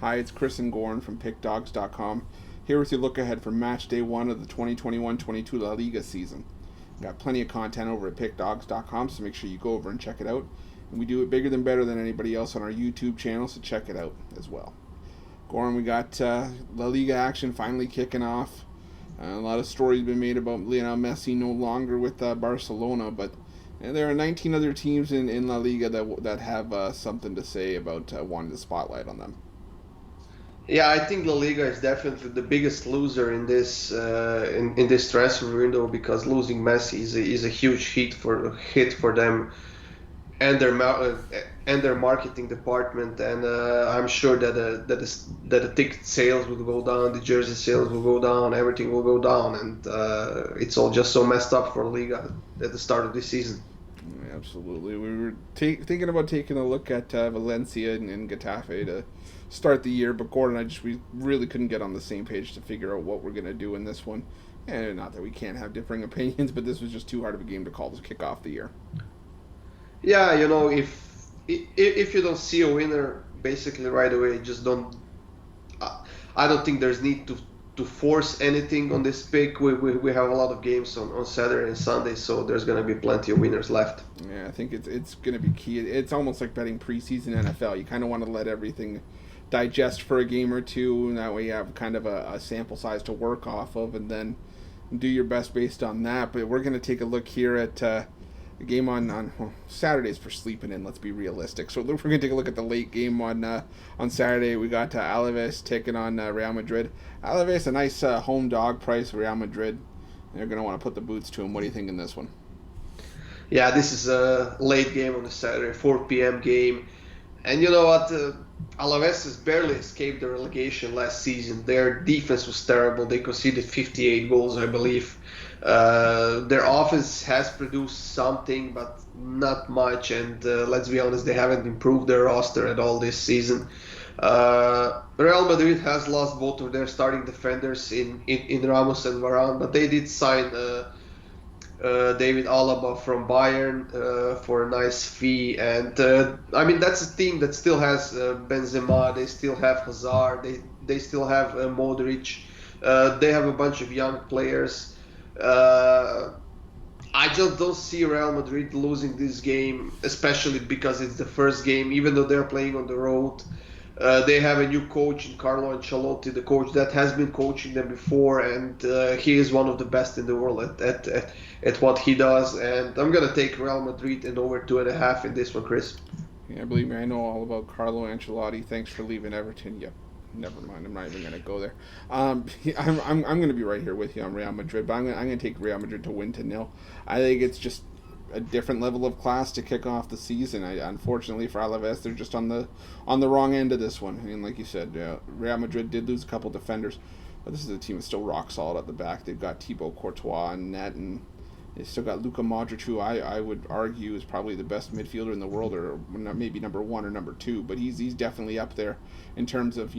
Hi, it's Chris and Gorn from PickDogs.com, here with your look ahead for match day 1 of the 2021-22 La Liga season. We've got plenty of content over at PickDogs.com, so make sure you go over and check it out. And we do it bigger than better than anybody else on our YouTube channel, so check it out as well. Gorn, we got La Liga action finally kicking off. A lot of stories been made about Lionel Messi no longer with Barcelona, but there are 19 other teams in La Liga that have something to say about wanting the spotlight on them. Yeah, I think La Liga is definitely the biggest loser in this in this transfer window because losing Messi is a huge hit for them and their marketing department, and I'm sure that the ticket sales will go down, the jersey sales will go down, everything will go down, and it's all just so messed up for La Liga at the start of this season. Absolutely. We were thinking about taking a look at Valencia and Getafe to start the year, but Gordon and we really couldn't get on the same page to figure out what we're going to do in this one. And not that we can't have differing opinions, but this was just too hard of a game to call to kick off the year. Yeah, if you don't see a winner basically right away, just don't. I don't think there's need to force anything on this pick. We have a lot of games on Saturday and Sunday, so there's going to be plenty of winners left. Yeah, I think it's going to be key. It's almost like betting preseason NFL. You kind of want to let everything digest for a game or two, and that way you have kind of a sample size to work off of, and then do your best based on that. But we're going to take a look here at a game on Saturdays for sleeping in. Let's be realistic. So we're going to take a look at the late game on Saturday. We got Alaves taking on Real Madrid. Alaves, a nice home dog price. Real Madrid, they're going to want to put the boots to him. What do you think in this one? Yeah, this is a late game on the Saturday, 4 p.m. game. And you know what? Alaves has barely escaped the relegation last season. Their defense was terrible. They conceded 58 goals, I believe. Their offense has produced something, but not much. And let's be honest, they haven't improved their roster at all this season. Real Madrid has lost both of their starting defenders in Ramos and Varane, but they did sign David Alaba from Bayern for a nice fee, and I mean that's a team that still has Benzema, they still have Hazard, they still have Modric, they have a bunch of young players. I just don't see Real Madrid losing this game, especially because it's the first game, even though they're playing on the road. They have a new coach in Carlo Ancelotti, the coach that has been coaching them before, and he is one of the best in the world at what he does. And I'm going to take Real Madrid and over 2.5 in this one, Chris. Yeah, believe me, I know all about Carlo Ancelotti. Thanks for leaving Everton. Yep. Never mind. I'm not even going to go there. I'm going to be right here with you on Real Madrid, but I'm going to take Real Madrid to win 2-0. I think it's just a different level of class to kick off the season. Unfortunately for Alaves, they're just on the wrong end of this one. And like you said, Real Madrid did lose a couple defenders, but this is a team that's still rock solid at the back. They've got Thibaut Courtois in net, and they still got Luka Modric, who I would argue is probably the best midfielder in the world, or maybe number 1 or number 2, but he's definitely up there in terms of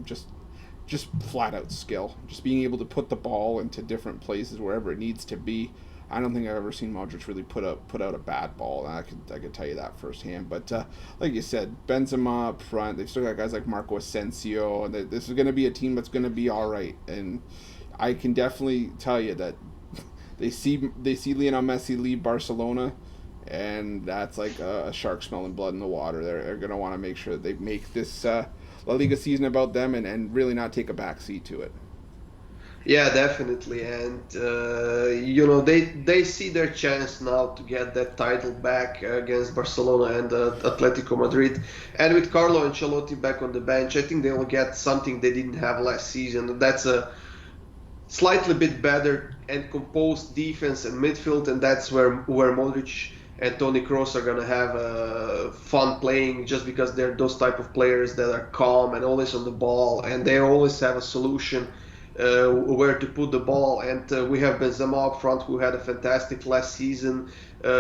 just flat out skill, just being able to put the ball into different places wherever it needs to be. I don't think I've ever seen Modric really put out a bad ball. I could tell you that firsthand. But like you said, Benzema up front. They've still got guys like Marco Asensio, and this is going to be a team that's going to be all right. And I can definitely tell you that they see Lionel Messi leave Barcelona, and that's like a shark smelling blood in the water. They're going to want to make sure that they make this La Liga season about them and really not take a back seat to it. Yeah, definitely, and they see their chance now to get that title back against Barcelona and Atletico Madrid, and with Carlo Ancelotti back on the bench, I think they will get something they didn't have last season. That's a slightly bit better and composed defense and midfield, and that's where Modric and Toni Kroos are gonna have fun playing, just because they're those type of players that are calm and always on the ball, and they always have a solution where to put the ball. And we have Benzema up front, who had a fantastic last season.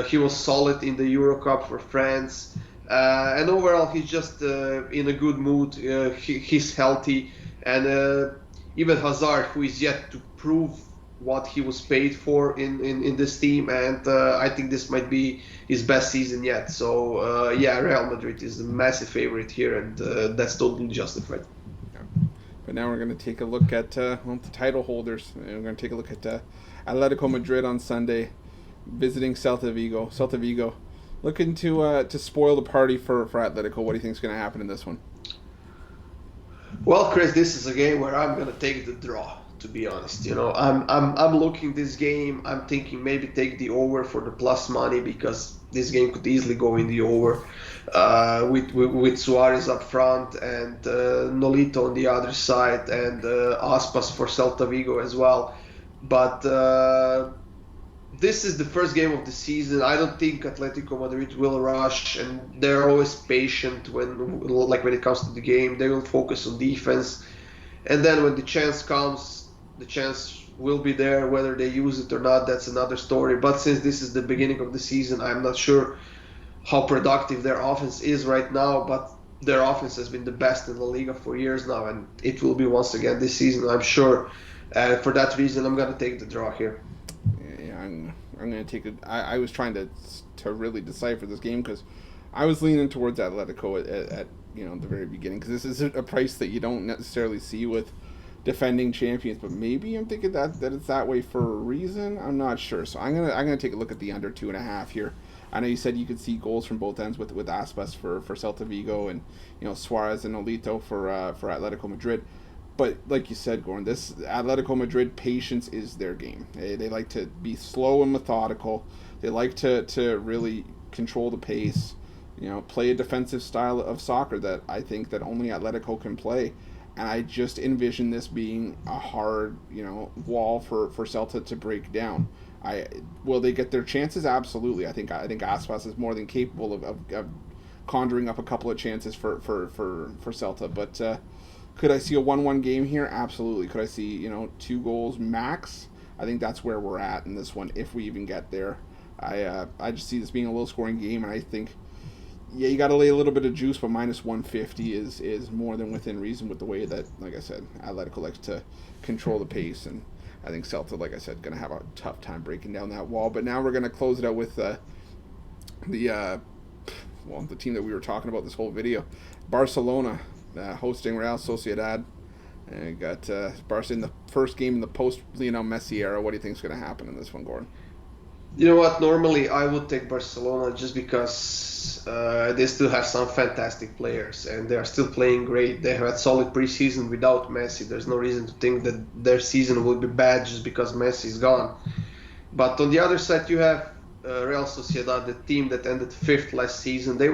He was solid in the Euro Cup for France, and overall he's just in a good mood. He's healthy, and even Hazard, who is yet to prove what he was paid for in this team, and I think this might be his best season yet. So yeah, Real Madrid is the massive favorite here, and that's totally justified. Yeah. But now we're going to take a look at well, the title holders. And we're going to take a look at Atletico Madrid on Sunday, visiting Celta Vigo. Celta Vigo looking to spoil the party for Atletico. What do you think is going to happen in this one? Well, Chris, this is a game where I'm gonna take the draw. To be honest, I'm looking this game. I'm thinking maybe take the over for the plus money because this game could easily go in the over. With Suarez up front and Nolito on the other side and Aspas for Celta Vigo as well. But this is the first game of the season. I don't think Atletico Madrid will rush, and they're always patient when it comes to the game. They will focus on defense, and then when the chance comes, the chance will be there. Whether they use it or not, that's another story. But since this is the beginning of the season, I'm not sure how productive their offense is right now. But their offense has been the best in La Liga for years now, and it will be once again this season, I'm sure. For that reason, I'm gonna take the draw here. Yeah, I'm going to take it. I was trying to really decipher this game because I was leaning towards Atletico at the very beginning because this is a price that you don't necessarily see with defending champions. But maybe I'm thinking that it's that way for a reason. I'm not sure. So I'm gonna take a look at the under 2.5 here. I know you said you could see goals from both ends with Aspas for Celta Vigo and Suarez and Nolito for Atletico Madrid. But like you said, Gordon, this Atletico Madrid, patience is their game. They like to be slow and methodical. They like to really control the pace. Play a defensive style of soccer that I think that only Atletico can play. And I just envision this being a hard, wall for Celta to break down. Will they get their chances? Absolutely. I think Aspas is more than capable of conjuring up a couple of chances for Celta, but. Could I see a 1-1 game here? Absolutely. Could I see, 2 goals max? I think that's where we're at in this one, if we even get there. I just see this being a low scoring game, and I think, yeah, you got to lay a little bit of juice, but minus 150 is more than within reason with the way that, like I said, Atletico likes to control the pace, and I think Celta, like I said, going to have a tough time breaking down that wall. But now we're going to close it out with the team that we were talking about this whole video, Barcelona. Hosting Real Sociedad. And got Barca in the first game in the post-Lionel Messi era. What do you think is going to happen in this one, Gordon? You know what? Normally, I would take Barcelona just because they still have some fantastic players and they are still playing great. They have had solid preseason without Messi. There's no reason to think that their season will be bad just because Messi is gone. But on the other side, you have Real Sociedad, the team that ended 5th last season. They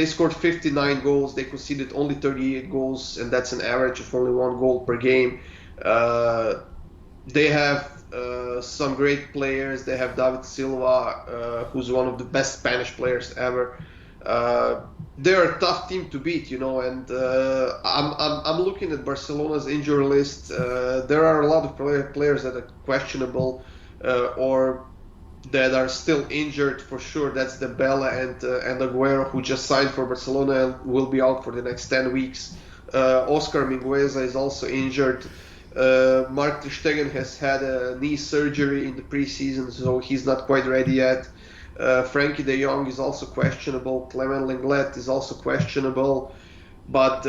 scored 59 goals. They conceded only 38 goals, and that's an average of only 1 goal per game. They have some great players. They have David Silva, who's one of the best Spanish players ever. They're a tough team to beat, and I'm looking at Barcelona's injury list. There are a lot of players that are questionable or that are still injured for sure. That's Dembele and Aguero, who just signed for Barcelona and will be out for the next 10 weeks. Oscar Mingueza is also injured. Mark ter Stegen has had a knee surgery in the preseason, so he's not quite ready yet. Frankie de Jong is also questionable. Clement Lenglet is also questionable. But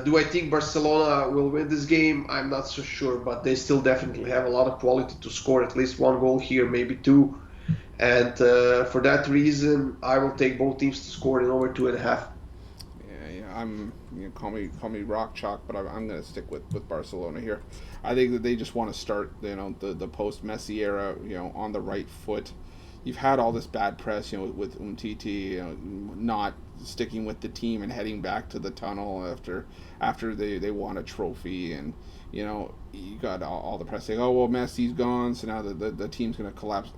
do I think Barcelona will win this game? I'm not so sure, but they still definitely have a lot of quality to score at least 1 goal here, maybe 2. And for that reason, I will take both teams to score in over 2.5. Yeah. I'm call me rock chalk, but I'm going to stick with Barcelona here. I think that they just want to start the post Messi era on the right foot. You've had all this bad press with Umtiti not sticking with the team and heading back to the tunnel after they won a trophy, and you got all the press saying, oh well, Messi's gone, so now the team's going to collapse.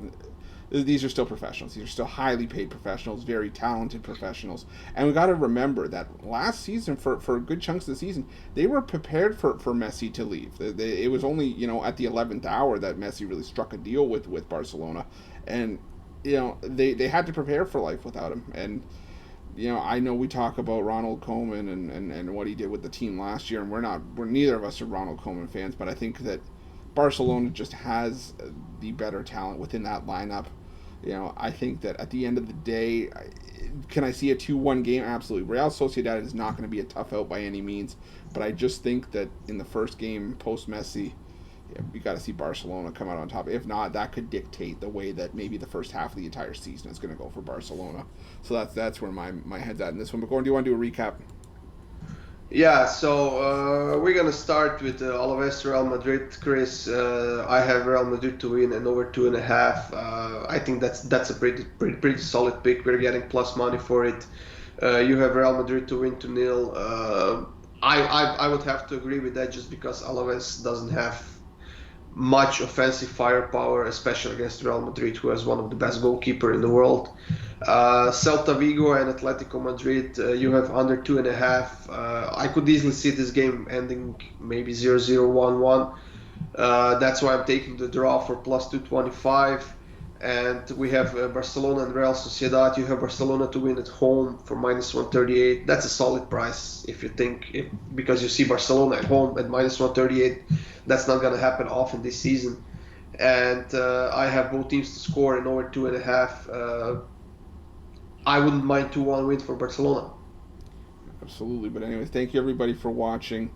These are still professionals. These are still highly paid professionals, very talented professionals. And we got to remember that last season, for good chunks of the season, they were prepared for Messi to leave. It was only, at the 11th hour that Messi really struck a deal with Barcelona. And, they had to prepare for life without him. And, I know we talk about Ronald Koeman and what he did with the team last year, and we're neither of us are Ronald Koeman fans, but I think that Barcelona just has the better talent within that lineup. I think that at the end of the day, can I see a 2-1 game? Absolutely. Real Sociedad is not going to be a tough out by any means, but I just think that in the first game post Messi, you got to see Barcelona come out on top. If not, that could dictate the way that maybe the first half of the entire season is going to go for Barcelona. So that's where my head's at in this one. But Gordon, do you want to do a recap? Yeah, so we're gonna start with Alaves Real Madrid, Chris. I have Real Madrid to win and over 2.5. I think that's a pretty solid pick. We're getting plus money for it. You have Real Madrid to win 2-0. I would have to agree with that just because Alaves doesn't have much offensive firepower, especially against Real Madrid, who has one of the best goalkeeper in the world. Celta Vigo and Atletico Madrid, you have under 2.5. I could easily see this game ending maybe 0-0, 1-1. That's why I'm taking the draw for plus 225. And we have Barcelona and Real Sociedad. You have Barcelona to win at home for minus 138. That's a solid price if you think, because you see Barcelona at home at minus 138. That's not going to happen often this season. And I have both teams to score and over 2.5. I wouldn't mind 2-1 win for Barcelona. Absolutely. But anyways, thank you everybody for watching.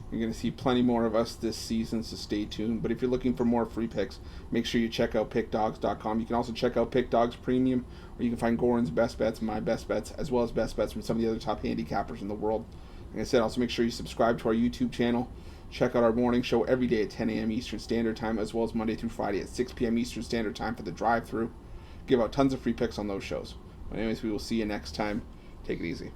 You're going to see plenty more of us this season, so stay tuned. But if you're looking for more free picks, make sure you check out pickdogs.com. You can also check out Pickdogs Premium, where you can find Goran's best bets, my best bets, as well as best bets from some of the other top handicappers in the world. Like I said, also make sure you subscribe to our YouTube channel. Check out our morning show every day at 10 a.m. Eastern Standard Time, as well as Monday through Friday at 6 p.m. Eastern Standard Time for the drive-through. Give out tons of free picks on those shows. But anyways, we will see you next time. Take it easy.